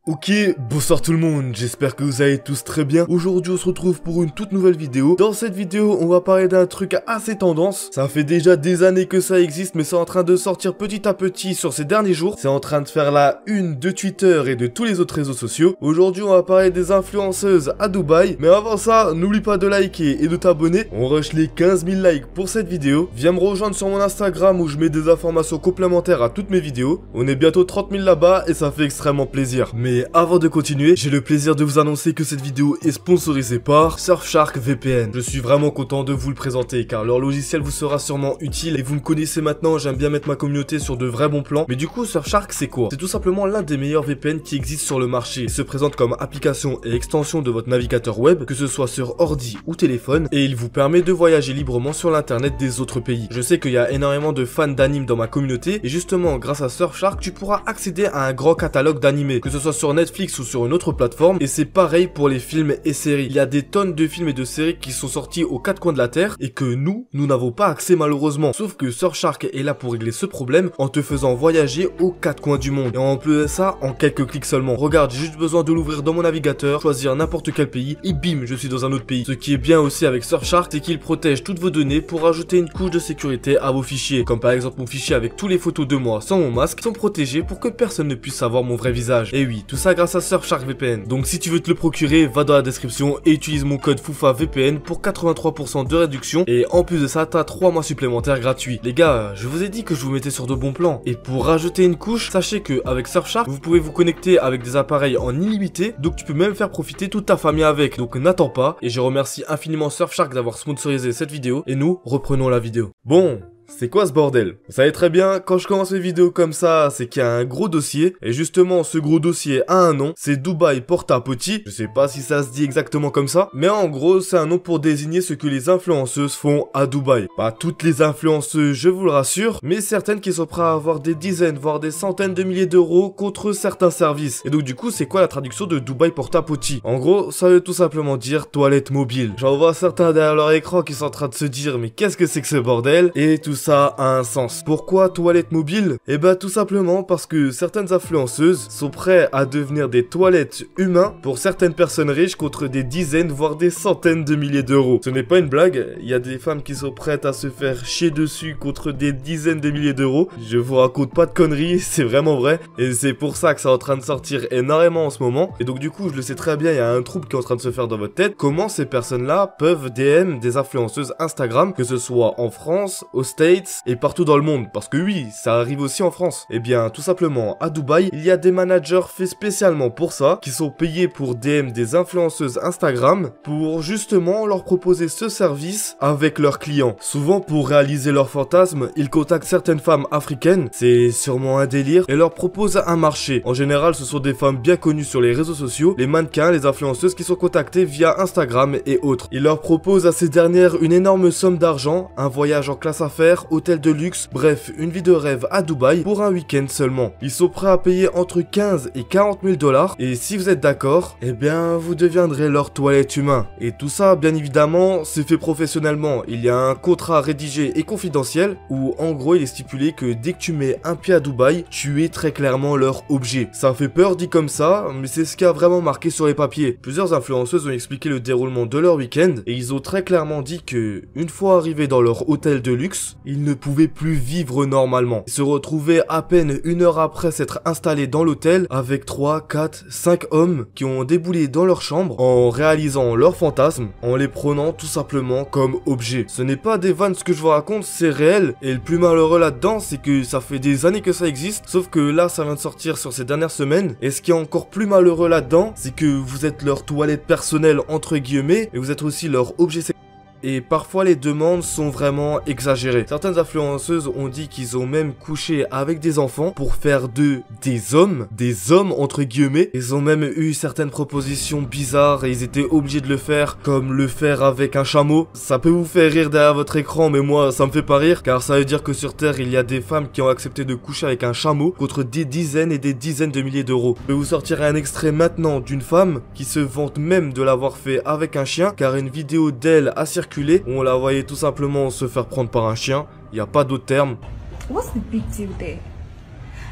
Ok, bonsoir tout le monde, j'espère que vous allez tous très bien. Aujourd'hui on se retrouve pour une toute nouvelle vidéo. Dans cette vidéo on va parler d'un truc assez tendance. Ça fait déjà des années que ça existe, mais c'est en train de sortir petit à petit sur ces derniers jours. C'est en train de faire la une de Twitter et de tous les autres réseaux sociaux. Aujourd'hui on va parler des influenceuses à Dubaï. Mais avant ça, n'oublie pas de liker et de t'abonner. On rush les 15 000 likes pour cette vidéo. Viens me rejoindre sur mon Instagram où je mets des informations complémentaires à toutes mes vidéos. On est bientôt 30 000 là-bas et ça fait extrêmement plaisir. Mais avant de continuer, j'ai le plaisir de vous annoncer que cette vidéo est sponsorisée par Surfshark VPN. Je suis vraiment content de vous le présenter car leur logiciel vous sera sûrement utile et vous me connaissez maintenant, j'aime bien mettre ma communauté sur de vrais bons plans. Mais du coup, Surfshark c'est quoi? C'est tout simplement l'un des meilleurs VPN qui existent sur le marché. Il se présente comme application et extension de votre navigateur web, que ce soit sur ordi ou téléphone, et il vous permet de voyager librement sur l'internet des autres pays. Je sais qu'il y a énormément de fans d'anime dans ma communauté et justement grâce à Surfshark tu pourras accéder à un grand catalogue d'animés, que ce soit sur Netflix ou sur une autre plateforme, et c'est pareil pour les films et séries. Il y a des tonnes de films et de séries qui sont sortis aux quatre coins de la terre et que nous n'avons pas accès malheureusement. Sauf que Surfshark est là pour régler ce problème en te faisant voyager aux quatre coins du monde. Et en plus de ça, en quelques clics seulement. Regarde, j'ai juste besoin de l'ouvrir dans mon navigateur, choisir n'importe quel pays et bim, je suis dans un autre pays. Ce qui est bien aussi avec Surfshark, c'est qu'il protège toutes vos données pour ajouter une couche de sécurité à vos fichiers. Comme par exemple mon fichier avec tous les photos de moi sans mon masque sont protégés pour que personne ne puisse savoir mon vrai visage. Et oui, tout ça grâce à Surfshark VPN. Donc si tu veux te le procurer, va dans la description et utilise mon code FUFAVPN pour 83% de réduction, et en plus de ça t'as 3 mois supplémentaires gratuits. Les gars, je vous ai dit que je vous mettais sur de bons plans, et pour rajouter une couche, sachez que avec Surfshark vous pouvez vous connecter avec des appareils en illimité, donc tu peux même faire profiter toute ta famille avec. Donc n'attends pas, et je remercie infiniment Surfshark d'avoir sponsorisé cette vidéo, et nous reprenons la vidéo. Bon, c'est quoi ce bordel? Vous savez très bien, quand je commence mes vidéos comme ça, c'est qu'il y a un gros dossier. Et justement, ce gros dossier a un nom, c'est Dubaï Porta Potty. Je sais pas si ça se dit exactement comme ça, mais en gros, c'est un nom pour désigner ce que les influenceuses font à Dubaï. Pas toutes les influenceuses, je vous le rassure, mais certaines qui sont prêtes à avoir des dizaines, voire des centaines de milliers d'euros contre certains services. Et donc du coup, c'est quoi la traduction de Dubaï Porta Potty? En gros, ça veut tout simplement dire toilette mobile. J'en vois certains derrière leur écran qui sont en train de se dire, mais qu'est-ce que c'est que ce bordel? Et tout ça a un sens. Pourquoi toilette mobile? Eh ben tout simplement parce que certaines influenceuses sont prêtes à devenir des toilettes humains pour certaines personnes riches contre des dizaines voire des centaines de milliers d'euros. Ce n'est pas une blague, il y a des femmes qui sont prêtes à se faire chier dessus contre des dizaines de milliers d'euros. Je vous raconte pas de conneries, c'est vraiment vrai, et c'est pour ça que c'est en train de sortir énormément en ce moment. Et donc du coup je le sais très bien, il y a un trouble qui est en train de se faire dans votre tête. Comment ces personnes-là peuvent DM des influenceuses Instagram, que ce soit en France, aux States et partout dans le monde, parce que oui, ça arrive aussi en France. Eh bien, tout simplement, à Dubaï, il y a des managers faits spécialement pour ça, qui sont payés pour DM des influenceuses Instagram, pour justement leur proposer ce service avec leurs clients. Souvent, pour réaliser leurs fantasmes, ils contactent certaines femmes africaines, c'est sûrement un délire, et leur proposent un marché. En général, ce sont des femmes bien connues sur les réseaux sociaux, les mannequins, les influenceuses qui sont contactées via Instagram et autres. Ils leur proposent à ces dernières une énorme somme d'argent, un voyage en classe affaires, hôtel de luxe, bref, une vie de rêve à Dubaï pour un week-end seulement. Ils sont prêts à payer entre 15 et 40 000 $, et si vous êtes d'accord, eh bien vous deviendrez leur toilette humain. Et tout ça, bien évidemment, c'est fait professionnellement. Il y a un contrat rédigé et confidentiel où en gros il est stipulé que dès que tu mets un pied à Dubaï, tu es très clairement leur objet. Ça fait peur dit comme ça, mais c'est ce qui a vraiment marqué sur les papiers. Plusieurs influenceuses ont expliqué le déroulement de leur week-end et ils ont très clairement dit que une fois arrivés dans leur hôtel de luxe, ils ne pouvaient plus vivre normalement. Ils se retrouvaient à peine une heure après s'être installés dans l'hôtel avec 3, 4, 5 hommes qui ont déboulé dans leur chambre en réalisant leurs fantasmes, en les prenant tout simplement comme objets. Ce n'est pas des vannes ce que je vous raconte, c'est réel, et le plus malheureux là-dedans c'est que ça fait des années que ça existe, sauf que là ça vient de sortir sur ces dernières semaines, et ce qui est encore plus malheureux là-dedans, c'est que vous êtes leur toilette personnelle entre guillemets, et vous êtes aussi leur objet sexuel. Et parfois les demandes sont vraiment exagérées. Certaines influenceuses ont dit qu'ils ont même couché avec des enfants pour faire d'eux des hommes entre guillemets. Ils ont même eu certaines propositions bizarres et ils étaient obligés de le faire, comme le faire avec un chameau. Ça peut vous faire rire derrière votre écran, mais moi ça me fait pas rire, car ça veut dire que sur Terre il y a des femmes qui ont accepté de coucher avec un chameau contre des dizaines et des dizaines de milliers d'euros. Je vais vous sortir un extrait maintenant d'une femme qui se vante même de l'avoir fait avec un chien, car une vidéo d'elle a circulé où on la voyait tout simplement se faire prendre par un chien. Il n'y a pas d'autre terme. What's the big deal there?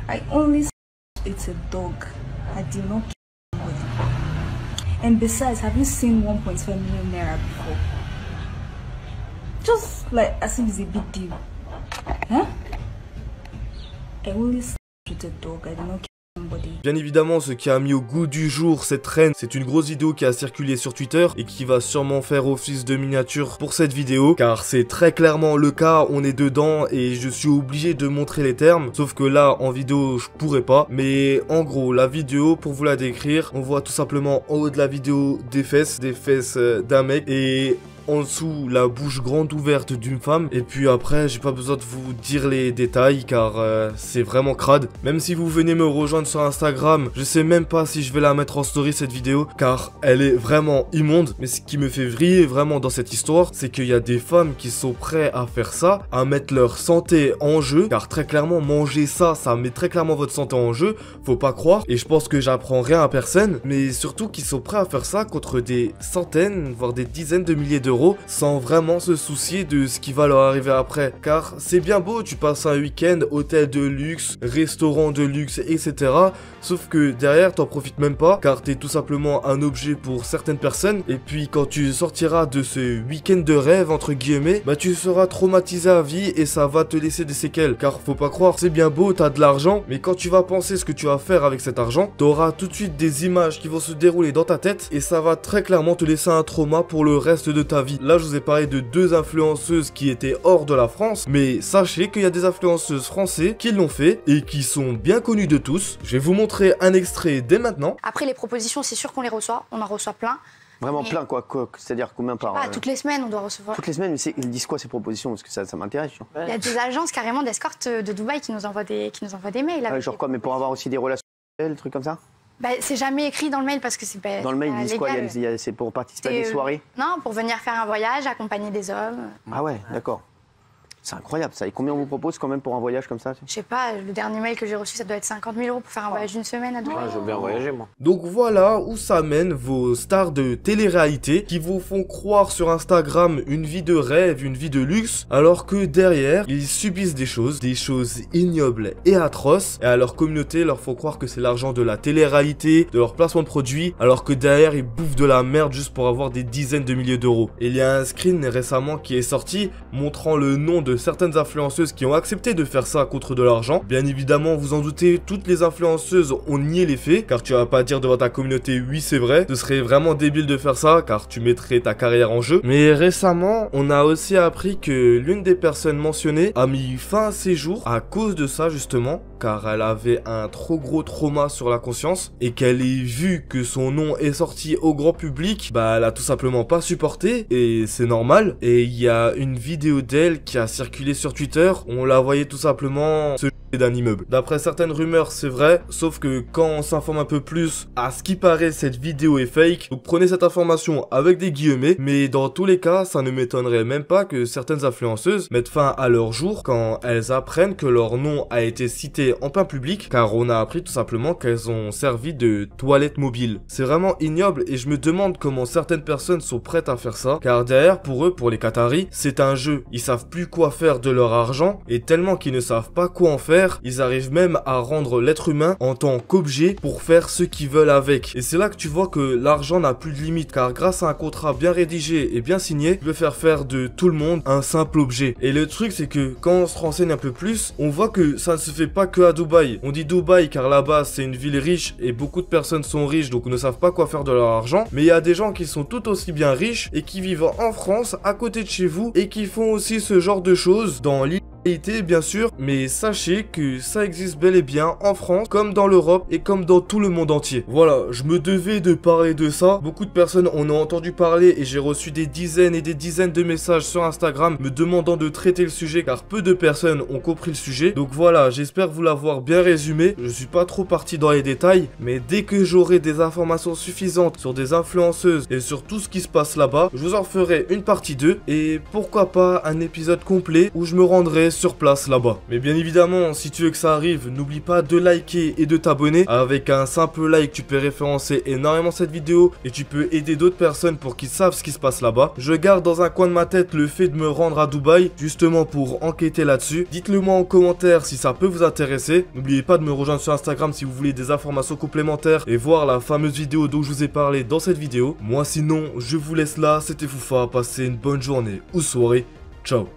I only it's a dog. I did not And besides, have you seen 1.5 million naira before? Just like as if it's a big deal. Huh? I only with a dog, I did not kill somebody. Bien évidemment, ce qui a mis au goût du jour cette reine, c'est une grosse vidéo qui a circulé sur Twitter et qui va sûrement faire office de miniature pour cette vidéo, car c'est très clairement le cas, on est dedans et je suis obligé de montrer les termes, sauf que là en vidéo je pourrais pas, mais en gros la vidéo, pour vous la décrire, on voit tout simplement en haut de la vidéo des fesses d'un mec et en dessous la bouche grande ouverte d'une femme, et puis après j'ai pas besoin de vous dire les détails car c'est vraiment crade. Même si vous venez me rejoindre sur Instagram, je sais même pas si je vais la mettre en story cette vidéo car elle est vraiment immonde. Mais ce qui me fait vriller vraiment dans cette histoire, c'est qu'il y a des femmes qui sont prêtes à faire ça, à mettre leur santé en jeu, car très clairement manger ça met très clairement votre santé en jeu, faut pas croire. Et je pense que j'apprends rien à personne, mais surtout qu'ils sont prêts à faire ça contre des centaines voire des dizaines de milliers d'euros sans vraiment se soucier de ce qui va leur arriver après. Car c'est bien beau, tu passes un week-end, hôtel de luxe, restaurant de luxe, etc. Sauf que derrière, t'en profites même pas, car t'es tout simplement un objet pour certaines personnes. Et puis quand tu sortiras de ce week-end de rêve, entre guillemets, bah tu seras traumatisé à vie et ça va te laisser des séquelles. Car faut pas croire, c'est bien beau, t'as de l'argent, mais quand tu vas penser ce que tu vas faire avec cet argent, t'auras tout de suite des images qui vont se dérouler dans ta tête et ça va très clairement te laisser un trauma pour le reste de ta vie. Là, je vous ai parlé de deux influenceuses qui étaient hors de la France, mais sachez qu'il y a des influenceuses françaises qui l'ont fait et qui sont bien connues de tous. Je vais vous montrer un extrait dès maintenant. Après, les propositions, c'est sûr qu'on les reçoit, on en reçoit plein. Vraiment plein quoi, c'est-à-dire combien par... Toutes les semaines, on doit recevoir. Toutes les semaines, mais ils disent quoi ces propositions? Parce que ça m'intéresse. Il y a des agences carrément d'escorte de Dubaï qui nous envoient des mails. Ah, genre quoi, mais pour avoir aussi des relations sexuelles, trucs comme ça? Bah, c'est jamais écrit dans le mail parce que c'est pas. Dans le mail, ils disent quoi? C'est pour participer à des soirées? Non, pour venir faire un voyage, accompagner des hommes. Ah ouais, d'accord. C'est incroyable ça. Et combien on vous propose quand même pour un voyage comme ça? Je sais pas, le dernier mail que j'ai reçu, ça doit être 50 000 € pour faire un voyage d'une semaine à Dubaï. Ouais, je veux bien voyager moi. Donc voilà où ça mène vos stars de télé-réalité qui vous font croire sur Instagram une vie de rêve, une vie de luxe, alors que derrière, ils subissent des choses ignobles et atroces, et à leur communauté leur font croire que c'est l'argent de la télé-réalité, de leur placement de produits, alors que derrière ils bouffent de la merde juste pour avoir des dizaines de milliers d'euros. Et il y a un screen récemment qui est sorti montrant le nom de certaines influenceuses qui ont accepté de faire ça contre de l'argent. Bien évidemment, vous en doutez, toutes les influenceuses ont nié les faits, car tu vas pas dire devant ta communauté oui c'est vrai, ce serait vraiment débile de faire ça car tu mettrais ta carrière en jeu. Mais récemment, on a aussi appris que l'une des personnes mentionnées a mis fin à ses jours à cause de ça justement, car elle avait un trop gros trauma sur la conscience et qu'elle ait vu que son nom est sorti au grand public, bah elle a tout simplement pas supporté et c'est normal. Et il y a une vidéo d'elle qui a circulé sur Twitter, on la voyait tout simplement se d'un immeuble. D'après certaines rumeurs, c'est vrai, sauf que quand on s'informe un peu plus, à ce qui paraît, cette vidéo est fake. Donc prenez cette information avec des guillemets, mais dans tous les cas, ça ne m'étonnerait même pas que certaines influenceuses mettent fin à leur jour quand elles apprennent que leur nom a été cité en plein public, car on a appris tout simplement qu'elles ont servi de toilette mobile. C'est vraiment ignoble et je me demande comment certaines personnes sont prêtes à faire ça, car derrière, pour eux, pour les Qataris, c'est un jeu. Ils savent plus quoi faire de leur argent, et tellement qu'ils ne savent pas quoi en faire, ils arrivent même à rendre l'être humain en tant qu'objet pour faire ce qu'ils veulent avec. Et c'est là que tu vois que l'argent n'a plus de limite, car grâce à un contrat bien rédigé et bien signé, tu peux faire de tout le monde un simple objet. Et le truc c'est que quand on se renseigne un peu plus, on voit que ça ne se fait pas que à Dubaï. On dit Dubaï car là-bas c'est une ville riche et beaucoup de personnes sont riches donc ne savent pas quoi faire de leur argent. Mais il y a des gens qui sont tout aussi bien riches et qui vivent en France à côté de chez vous et qui font aussi ce genre de choses dans l'île bien sûr, mais sachez que ça existe bel et bien en France, comme dans l'Europe et comme dans tout le monde entier. Voilà, je me devais de parler de ça. Beaucoup de personnes en ont entendu parler et j'ai reçu des dizaines et des dizaines de messages sur Instagram me demandant de traiter le sujet car peu de personnes ont compris le sujet. Donc voilà, j'espère vous l'avoir bien résumé. Je suis pas trop parti dans les détails, mais dès que j'aurai des informations suffisantes sur des influenceuses et sur tout ce qui se passe là-bas, je vous en ferai une partie 2 et pourquoi pas un épisode complet où je me rendrai sur place là-bas. Mais bien évidemment, si tu veux que ça arrive, n'oublie pas de liker et de t'abonner. Avec un simple like, tu peux référencer énormément cette vidéo et tu peux aider d'autres personnes pour qu'ils savent ce qui se passe là-bas. Je garde dans un coin de ma tête le fait de me rendre à Dubaï, justement pour enquêter là-dessus. Dites-le moi en commentaire si ça peut vous intéresser. N'oubliez pas de me rejoindre sur Instagram si vous voulez des informations complémentaires et voir la fameuse vidéo dont je vous ai parlé dans cette vidéo. Moi sinon, je vous laisse là, c'était Foufa, passez une bonne journée ou soirée. Ciao.